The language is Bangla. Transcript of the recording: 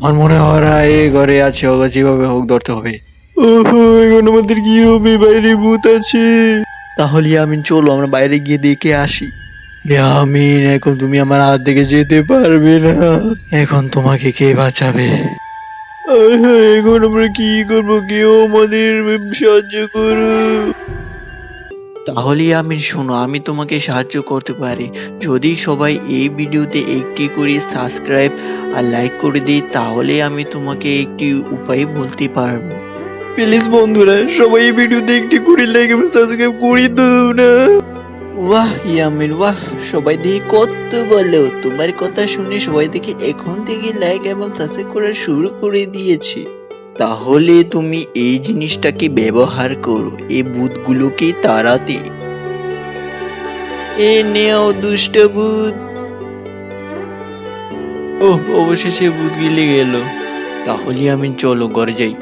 আমার মনে হয় ওরা এই ঘরে আছে, ওকে যেভাবে হোক ধরতে হবে। ওহো, এখন আমাদের কি হবে? বাইরে ভূত আছে। তাহলে আমি চলো আমরা বাইরে গিয়ে দেখে আসি। আমিন, এখন তুমি আমার হাত থেকে যেতে পারবে না। এখন তোমাকে কে বাঁচাবে? এখন আমরা কি করবো? কেউ আমাদের সাহায্য করো। তাহলে আমি শোনো, আমি তোমাকে সাহায্য করতে পারি। যদি সবাই এই ভিডিওতে একটি করে সাবস্ক্রাইব আর লাইক করে দিই, তাহলে আমি তোমাকে একটি উপায় বলতে পারবো। প্লিজ বন্ধুরা, সবাই এই ভিডিওতে একটি করে লাইক এবং সাবস্ক্রাইব করে দাও না। বাহ ইয়ামিন বাহ, সবাই দেখি কত বলো। তোমার কথা শুনে সবাই দেখি এখন থেকে লাইক এবং সাবস্ক্রাইব করা শুরু করে দিয়েছে। তাহলে তুমি এই জিনিসটাকে ব্যবহার করো এই ভূতগুলোকে তাড়াতে। এ নেও দুষ্ট ভূত। ও, অবশেষে ভূত গিলে গেল। তাহলে আমি চলো ঘরে যাই।